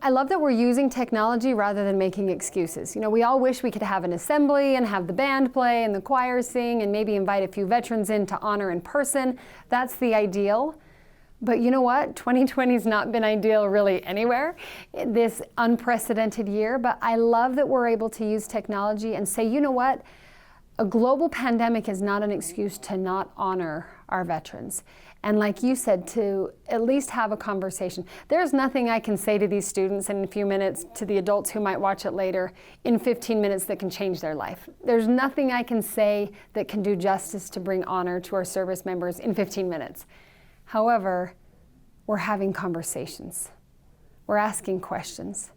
I love that we're using technology rather than making excuses. You know, we all wish we could have an assembly and have the band play and the choir sing and maybe invite a few veterans in to honor in person. That's the ideal. But you know what? 2020's not been ideal really anywhere, this unprecedented year. But I love that we're able to use technology and say, you know what? A global pandemic is not an excuse to not honor our veterans. And like you said, to at least have a conversation. There's nothing I can say to these students in a few minutes, to the adults who might watch it later, in 15 minutes that can change their life. There's nothing I can say that can do justice to bring honor to our service members in 15 minutes. However, we're having conversations. We're asking questions.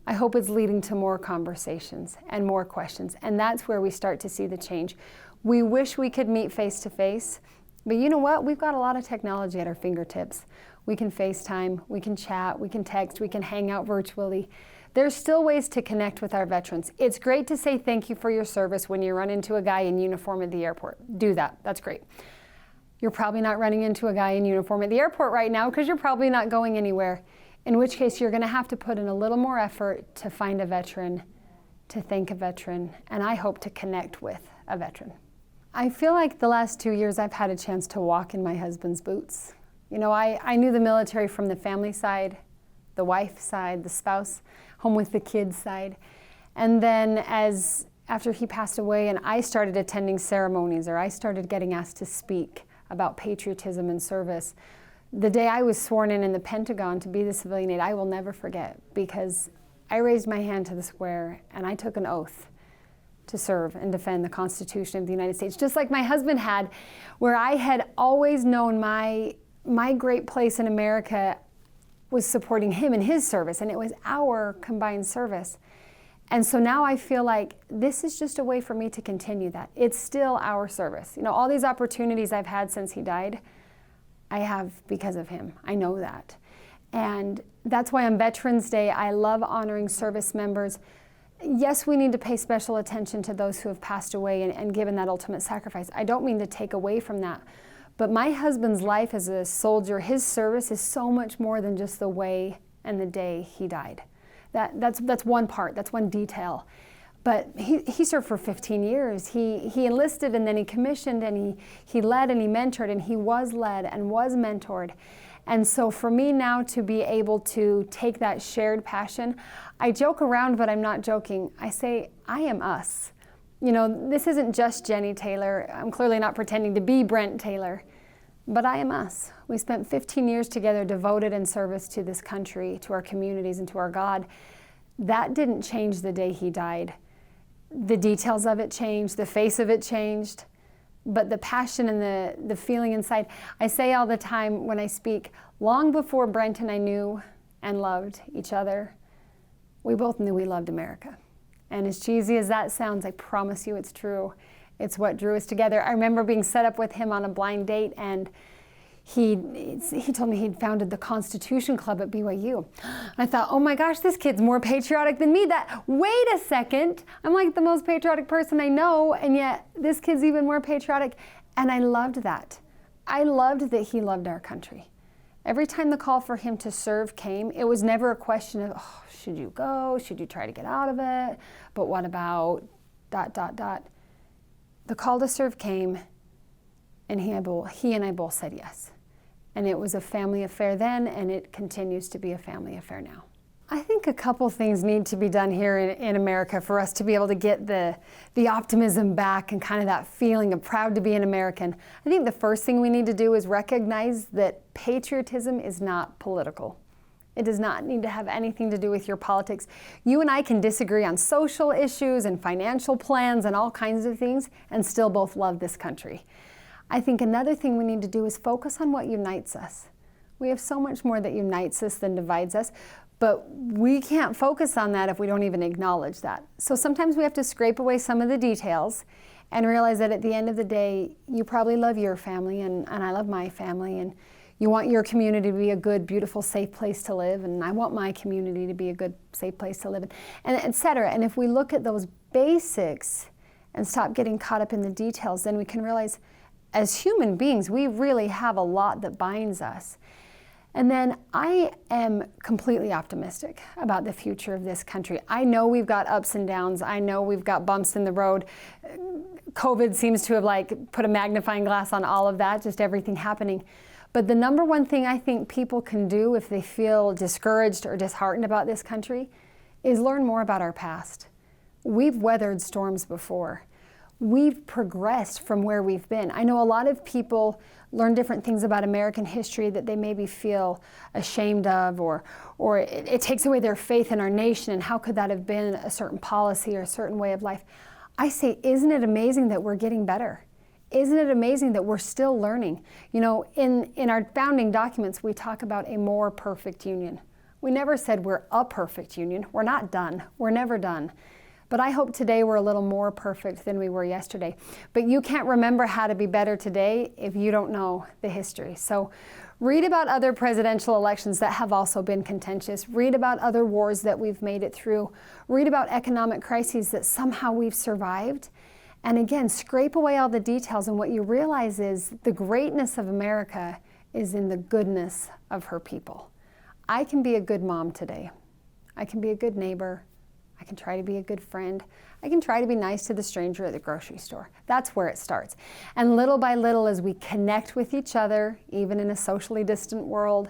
I hope it's leading to more conversations and more questions. And that's where we start to see the change. We wish we could meet face to face. But you know what? We've got a lot of technology at our fingertips. We can FaceTime, we can chat, we can text, we can hang out virtually. There's still ways to connect with our veterans. It's great to say thank you for your service when you run into a guy in uniform at the airport. Do that, that's great. You're probably not running into a guy in uniform at the airport right now because you're probably not going anywhere. In which case you're gonna have to put in a little more effort to find a veteran, to thank a veteran, and I hope to connect with a veteran. I feel like the last 2 years I've had a chance to walk in my husband's boots. You know, I knew the military from the family side, the wife side, the spouse, home with the kids side. And then after he passed away and I started attending ceremonies or I started getting asked to speak about patriotism and service, the day I was sworn in the Pentagon to be the civilian aide, I will never forget, because I raised my hand to the square and I took an oath to serve and defend the Constitution of the United States, just like my husband had, where I had always known my great place in America was supporting him in his service, and it was our combined service. And so now I feel like this is just a way for me to continue that. It's still our service. You know, all these opportunities I've had since he died, I have because of him. I know that. And that's why on Veterans Day, I love honoring service members. Yes, we need to pay special attention to those who have passed away and given that ultimate sacrifice. I don't mean to take away from that. But my husband's life as a soldier, his service is so much more than just the way and the day he died. That's one part, that's one detail. But he served for 15 years. He enlisted and then he commissioned and he led and he mentored and he was led and was mentored. And so for me now to be able to take that shared passion, I joke around, but I'm not joking. I say, I am us. You know, this isn't just Jennie Taylor. I'm clearly not pretending to be Brent Taylor, but I am us. We spent 15 years together devoted in service to this country, to our communities, and to our God. That didn't change the day he died. The details of it changed, the face of it changed, but the passion and the feeling inside. I say all the time when I speak, long before Brent and I knew and loved each other, we both knew we loved America. And as cheesy as that sounds, I promise you it's true. It's what drew us together. I remember being set up with him on a blind date, and he told me he'd founded the Constitution Club at BYU. I thought, oh my gosh, this kid's more patriotic than me. Wait a second, I'm like the most patriotic person I know, and yet this kid's even more patriotic. And I loved that. I loved that he loved our country. Every time the call for him to serve came, it was never a question of, oh, should you go? Should you try to get out of it? But what about ... The call to serve came, and he and I both said yes. And it was a family affair then, and it continues to be a family affair now. I think a couple things need to be done here in America for us to be able to get the optimism back and kind of that feeling of proud to be an American. I think the first thing we need to do is recognize that patriotism is not political. It does not need to have anything to do with your politics. You and I can disagree on social issues and financial plans and all kinds of things and still both love this country. I think another thing we need to do is focus on what unites us. We have so much more that unites us than divides us, but we can't focus on that if we don't even acknowledge that. So sometimes we have to scrape away some of the details and realize that at the end of the day, you probably love your family and I love my family, and you want your community to be a good, beautiful, safe place to live, and I want my community to be a good, safe place to live in, and et cetera. And if we look at those basics and stop getting caught up in the details, then we can realize as human beings, we really have a lot that binds us. And then I am completely optimistic about the future of this country. I know we've got ups and downs. I know we've got bumps in the road. COVID seems to have put a magnifying glass on all of that, just everything happening. But the number one thing I think people can do if they feel discouraged or disheartened about this country is learn more about our past. We've weathered storms before. We've progressed from where we've been. I know a lot of people learn different things about American history that they maybe feel ashamed of, or it takes away their faith in our nation, and how could that have been a certain policy or a certain way of life. I say, isn't it amazing that we're getting better? Isn't it amazing that we're still learning? You know, in our founding documents, we talk about a more perfect union. We never said we're a perfect union. We're not done. We're never done. But I hope today we're a little more perfect than we were yesterday. But you can't remember how to be better today if you don't know the history. So read about other presidential elections that have also been contentious. Read about other wars that we've made it through. Read about economic crises that somehow we've survived. And again, scrape away all the details, and what you realize is the greatness of America is in the goodness of her people. I can be a good mom today. I can be a good neighbor. I can try to be a good friend. I can try to be nice to the stranger at the grocery store. That's where it starts. And little by little, as we connect with each other, even in a socially distant world,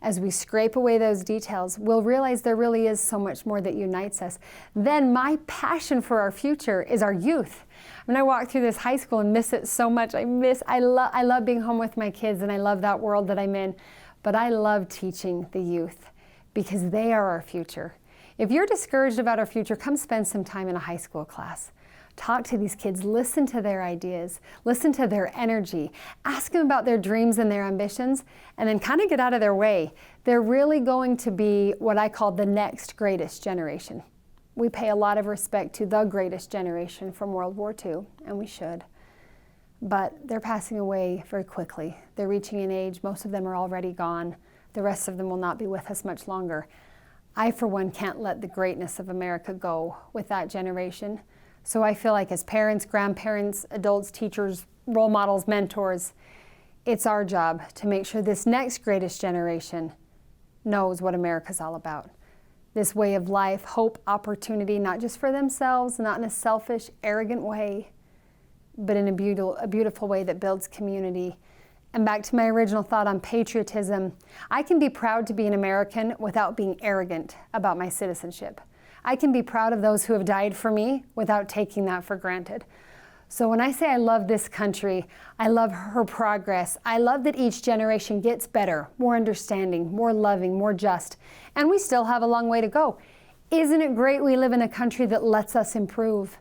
as we scrape away those details, we'll realize there really is so much more that unites us. Then my passion for our future is our youth. When I walk through this high school and miss it so much, I love being home with my kids, and I love that world that I'm in. But I love teaching the youth because they are our future. If you're discouraged about our future, come spend some time in a high school class. Talk to these kids, listen to their ideas, listen to their energy, ask them about their dreams and their ambitions, and then kind of get out of their way. They're really going to be what I call the next greatest generation. We pay a lot of respect to the greatest generation from World War II, and we should. But they're passing away very quickly. They're reaching an age, most of them are already gone. The rest of them will not be with us much longer. I, for one, can't let the greatness of America go with that generation. So I feel like as parents, grandparents, adults, teachers, role models, mentors, it's our job to make sure this next greatest generation knows what America's all about. This way of life, hope, opportunity, not just for themselves, not in a selfish, arrogant way, but in a beautiful way that builds community. And back to my original thought on patriotism, I can be proud to be an American without being arrogant about my citizenship. I can be proud of those who have died for me without taking that for granted. So when I say I love this country, I love her progress. I love that each generation gets better, more understanding, more loving, more just. And we still have a long way to go. Isn't it great we live in a country that lets us improve,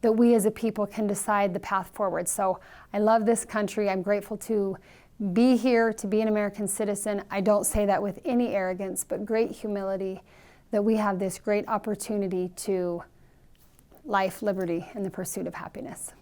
that we as a people can decide the path forward? So I love this country. I'm grateful to be here, to be an American citizen. I don't say that with any arrogance, but great humility, that we have this great opportunity to life, liberty, and the pursuit of happiness.